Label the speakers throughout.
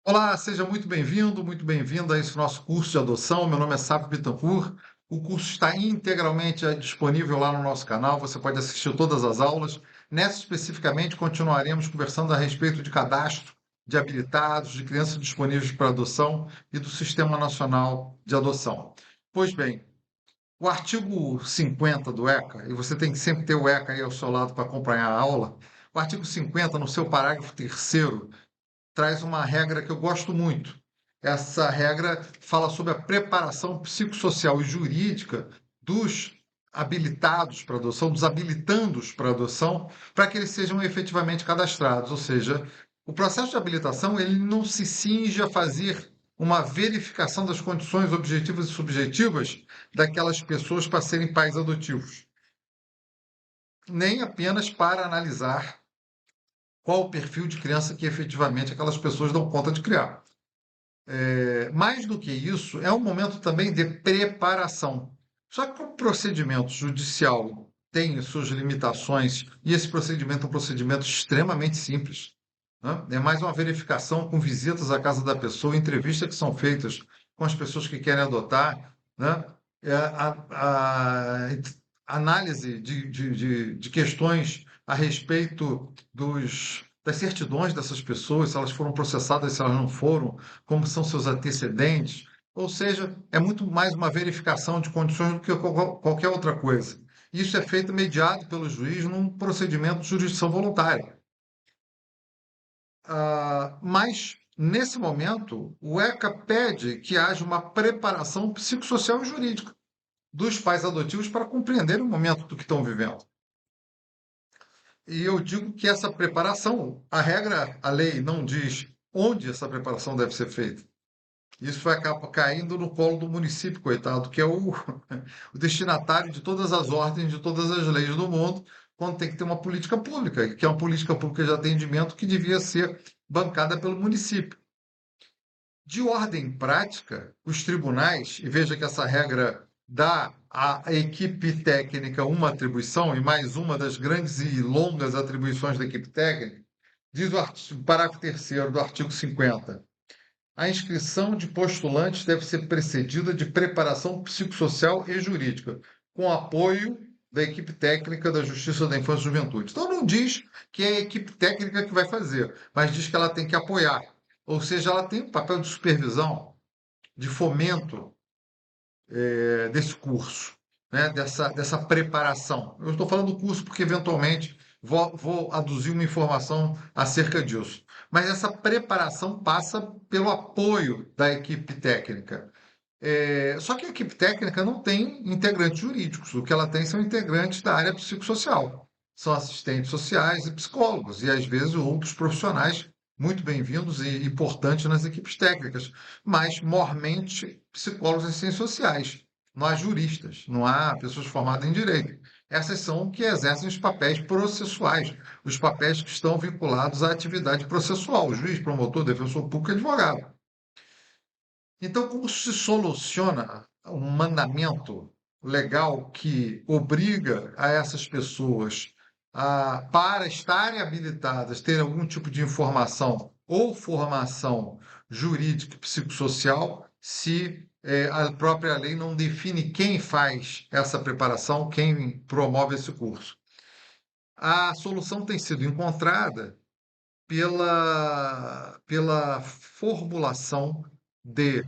Speaker 1: Olá, seja muito bem-vinda a esse nosso curso de adoção. Meu nome é Sávio Bittencourt. O curso está integralmente disponível lá no nosso canal. Você pode assistir todas as aulas. Nessa especificamente, continuaremos conversando a respeito de cadastro de habilitados, de crianças disponíveis para adoção e do Sistema Nacional de Adoção. Pois bem, o artigo 50 do ECA, e você tem que sempre ter o ECA aí ao seu lado para acompanhar a aula, o artigo 50, no seu parágrafo terceiro, traz uma regra que eu gosto muito. Essa regra fala sobre a preparação psicossocial e jurídica dos habilitados para adoção, dos habilitandos para adoção, para que eles sejam efetivamente cadastrados. Ou seja, o processo de habilitação ele não se cinge a fazer uma verificação das condições objetivas e subjetivas daquelas pessoas para serem pais adotivos, nem apenas para analisar qual o perfil de criança que efetivamente aquelas pessoas dão conta de criar. Mais do que isso, é um momento também de preparação. Só que o procedimento judicial tem suas limitações e esse procedimento é um procedimento extremamente simples, né? É mais uma verificação com visitas à casa da pessoa, entrevistas que são feitas com as pessoas que querem adotar, né? A análise de questões a respeito das certidões dessas pessoas, se elas foram processadas, se elas não foram, como são seus antecedentes. Ou seja, é muito mais uma verificação de condições do que qualquer outra coisa. Isso é feito mediado pelo juiz num procedimento de jurisdição voluntária. Mas, nesse momento, o ECA pede que haja uma preparação psicossocial e jurídica dos pais adotivos para compreender o momento do que estão vivendo. E eu digo que essa preparação, a regra, a lei não diz onde essa preparação deve ser feita. Isso vai acabar caindo no colo do município, coitado, que é o destinatário de todas as ordens, de todas as leis do mundo, quando tem que ter uma política pública, que é uma política pública de atendimento que devia ser bancada pelo município. De ordem prática, os tribunais, e veja que essa regra dá à equipe técnica uma atribuição, e mais uma das grandes e longas atribuições da equipe técnica, diz o parágrafo terceiro do artigo 50. A inscrição de postulantes deve ser precedida de preparação psicossocial e jurídica, com apoio da equipe técnica da Justiça da Infância e Juventude. Então não diz que é a equipe técnica que vai fazer, mas diz que ela tem que apoiar. Ou seja, ela tem um papel de supervisão, de fomento desse curso, né? dessa preparação. Eu estou falando do curso porque, eventualmente, vou aduzir uma informação acerca disso. Mas essa preparação passa pelo apoio da equipe técnica. Só que a equipe técnica não tem integrantes jurídicos, o que ela tem são integrantes da área psicossocial. São assistentes sociais e psicólogos, e às vezes outros profissionais muito bem-vindos e importantes nas equipes técnicas, mas mormente psicólogos e ciências sociais. Não há juristas, não há pessoas formadas em direito. Essas são que exercem os papéis processuais, os papéis que estão vinculados à atividade processual, juiz, promotor, defensor público e advogado. Então, como se soluciona um mandamento legal que obriga a essas pessoas para estarem habilitadas, terem algum tipo de informação ou formação jurídica e psicossocial, se a própria lei não define quem faz essa preparação, quem promove esse curso? A solução tem sido encontrada pela formulação de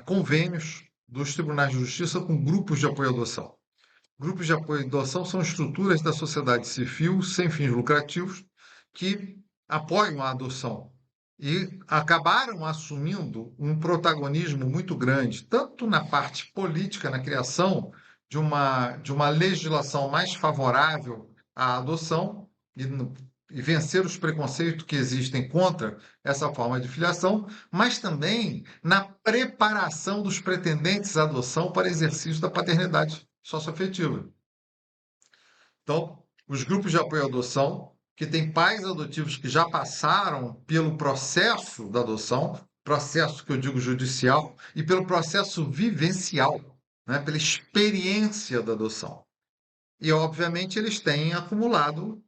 Speaker 1: convênios dos tribunais de justiça com grupos de apoio à adoção. Grupos de apoio à adoção são estruturas da sociedade civil sem fins lucrativos que apoiam a adoção e acabaram assumindo um protagonismo muito grande, tanto na parte política, na criação de uma legislação mais favorável à adoção e vencer os preconceitos que existem contra essa forma de filiação, mas também na preparação dos pretendentes à adoção para exercício da paternidade socioafetiva. Então, os grupos de apoio à adoção, que têm pais adotivos que já passaram pelo processo da adoção, processo que eu digo judicial, e pelo processo vivencial, né, pela experiência da adoção. E, obviamente, eles têm acumulado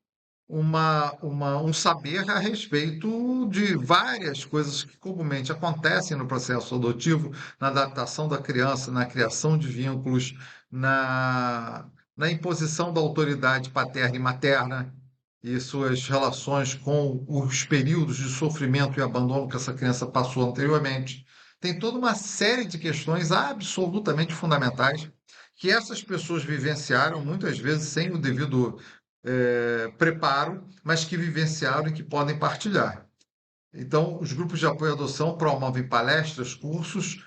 Speaker 1: um saber a respeito de várias coisas que comumente acontecem no processo adotivo, na adaptação da criança, na criação de vínculos, na, na imposição da autoridade paterna e materna e suas relações com os períodos de sofrimento e abandono que essa criança passou anteriormente. Tem toda uma série de questões absolutamente fundamentais que essas pessoas vivenciaram, muitas vezes sem o devido preparo, mas que vivenciaram e que podem partilhar. Então, os grupos de apoio à adoção promovem palestras, cursos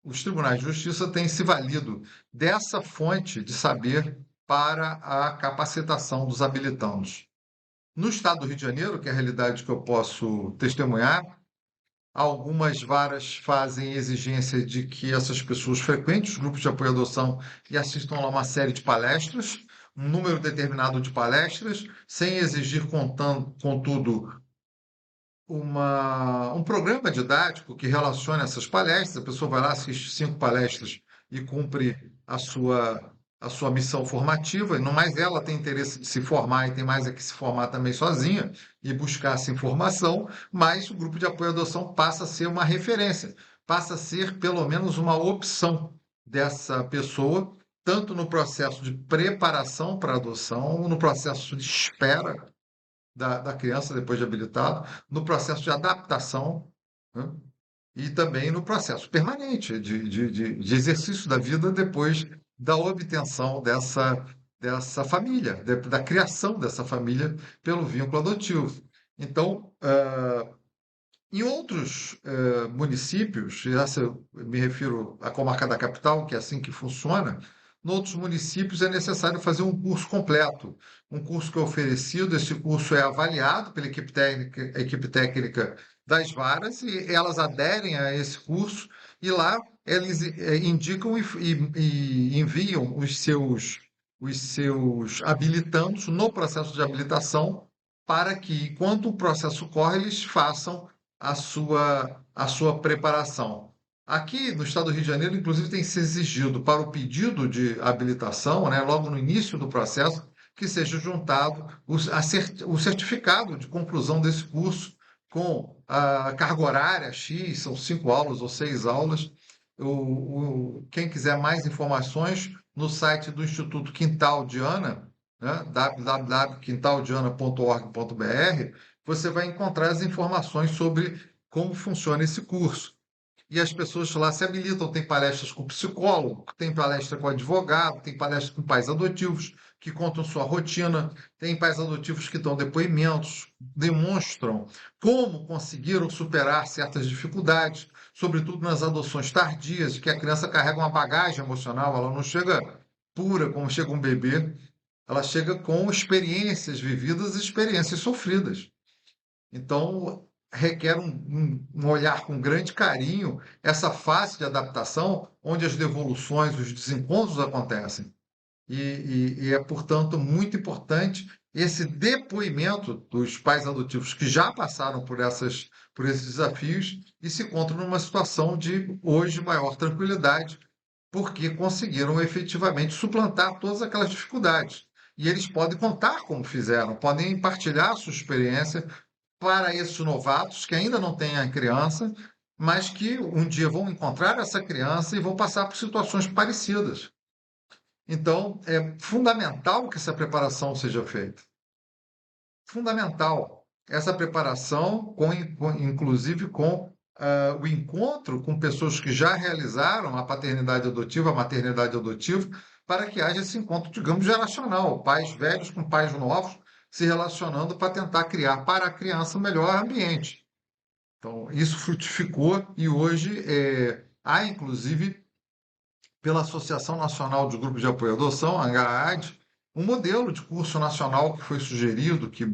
Speaker 1: os tribunais de justiça têm se valido dessa fonte de saber para a capacitação dos habilitandos. No estado do Rio de Janeiro, que é a realidade que eu posso testemunhar, algumas varas fazem exigência de que essas pessoas frequentem os grupos de apoio à adoção e assistam a uma série de palestras, um número determinado de palestras, sem exigir, contudo, um programa didático que relacione essas palestras. A pessoa vai lá, assiste 5 palestras e cumpre a sua missão formativa. E não mais ela tem interesse de se formar e tem mais é que se formar também sozinha e buscar essa informação, mas o grupo de apoio à adoção passa a ser uma referência, passa a ser pelo menos uma opção dessa pessoa, tanto no processo de preparação para a adoção, no processo de espera da criança depois de habilitado, no processo de adaptação, né? E também no processo permanente de exercício da vida depois da obtenção dessa família, da criação dessa família pelo vínculo adotivo. Então, em outros municípios, essa eu me refiro à comarca da capital, que é assim que funciona, em outros municípios é necessário fazer um curso completo. Um curso que é oferecido, esse curso é avaliado pela equipe técnica das varas e elas aderem a esse curso e lá eles indicam e enviam os seus habilitandos no processo de habilitação para que, enquanto o processo corre, eles façam a sua preparação. Aqui no estado do Rio de Janeiro, inclusive, tem se exigido para o pedido de habilitação, né, logo no início do processo, que seja juntado o certificado de conclusão desse curso com a carga horária X, são 5 aulas ou 6 aulas. Quem quiser mais informações, no site do Instituto Quintal Diana, né, www.quintaldiana.org.br, você vai encontrar as informações sobre como funciona esse curso. E as pessoas lá se habilitam, tem palestras com psicólogo, tem palestra com advogado, tem palestra com pais adotivos que contam sua rotina, tem pais adotivos que dão depoimentos, demonstram como conseguiram superar certas dificuldades, sobretudo nas adoções tardias, que a criança carrega uma bagagem emocional, ela não chega pura como chega um bebê, ela chega com experiências vividas e experiências sofridas. Então, requer um olhar com grande carinho essa fase de adaptação, onde as devoluções, os desencontros acontecem. E é, portanto, muito importante esse depoimento dos pais adotivos que já passaram por esses desafios e se encontram numa situação de, hoje, maior tranquilidade, porque conseguiram efetivamente suplantar todas aquelas dificuldades. E eles podem contar como fizeram, podem partilhar a sua experiência para esses novatos que ainda não têm a criança, mas que um dia vão encontrar essa criança e vão passar por situações parecidas. Então, é fundamental que essa preparação seja feita. Fundamental. Essa preparação, inclusive com o encontro com pessoas que já realizaram a paternidade adotiva, a maternidade adotiva, para que haja esse encontro, digamos, geracional, pais velhos com pais novos se relacionando para tentar criar para a criança um melhor ambiente. Então, isso frutificou e hoje há, inclusive, pela Associação Nacional de Grupos de Apoio à Adoção, a ANGAAD, um modelo de curso nacional que foi sugerido, que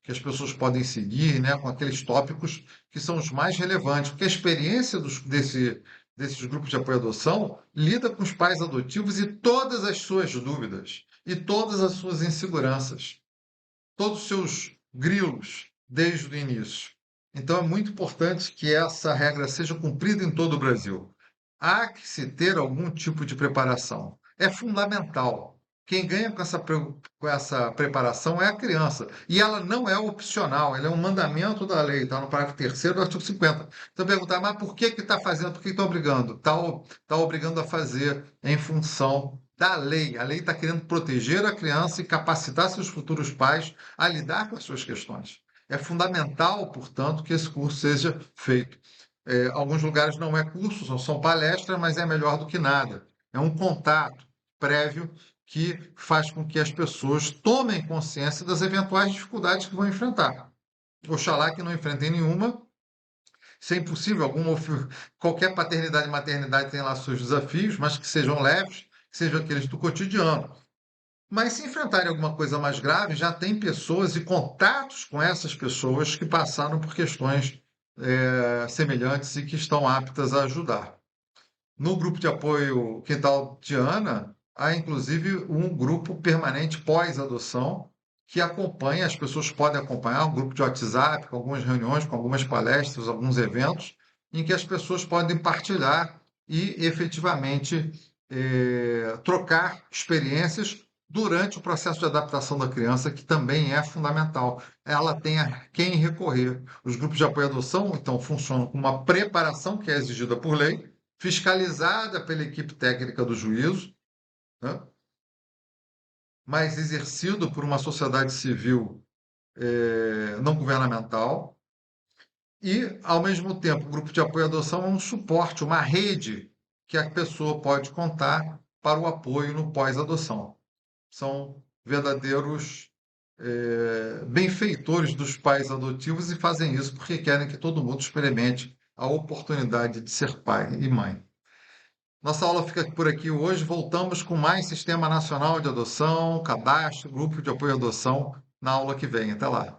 Speaker 1: as pessoas podem seguir, né, com aqueles tópicos que são os mais relevantes, porque a experiência desses grupos de apoio à adoção lida com os pais adotivos e todas as suas dúvidas e todas as suas inseguranças, todos os seus grilos desde o início. Então, é muito importante que essa regra seja cumprida em todo o Brasil. Há que se ter algum tipo de preparação. É fundamental. Quem ganha com essa preparação é a criança. E ela não é opcional, ela é um mandamento da lei, está no parágrafo 3º do artigo 50. Então, perguntar, mas por que está fazendo? Por que está obrigando? Está obrigando a fazer em função da lei. A lei está querendo proteger a criança e capacitar seus futuros pais a lidar com as suas questões. É fundamental, portanto, que esse curso seja feito. Alguns lugares não é curso, são palestras, mas é melhor do que nada. É um contato prévio que faz com que as pessoas tomem consciência das eventuais dificuldades que vão enfrentar. Oxalá que não enfrentem nenhuma. Isso é impossível. Qualquer paternidade e maternidade tem lá seus desafios, mas que sejam leves, que sejam aqueles do cotidiano. Mas se enfrentarem alguma coisa mais grave, já tem pessoas e contatos com essas pessoas que passaram por questões semelhantes e que estão aptas a ajudar. No grupo de apoio Quintal de Ana, há inclusive um grupo permanente pós-adoção que acompanha, as pessoas podem acompanhar, um grupo de WhatsApp, com algumas reuniões, com algumas palestras, alguns eventos, em que as pessoas podem partilhar e efetivamente trocar experiências durante o processo de adaptação da criança, que também é fundamental. Ela tem a quem recorrer. Os grupos de apoio à adoção, então, funcionam com uma preparação que é exigida por lei, fiscalizada pela equipe técnica do juízo, né? Mas exercido por uma sociedade civil não governamental e, ao mesmo tempo, o grupo de apoio à adoção é um suporte, uma rede que a pessoa pode contar para o apoio no pós-adoção. São verdadeiros benfeitores dos pais adotivos e fazem isso porque querem que todo mundo experimente a oportunidade de ser pai e mãe. Nossa aula fica por aqui hoje. Voltamos com mais Sistema Nacional de Adoção, cadastro, grupo de apoio à adoção na aula que vem. Até lá.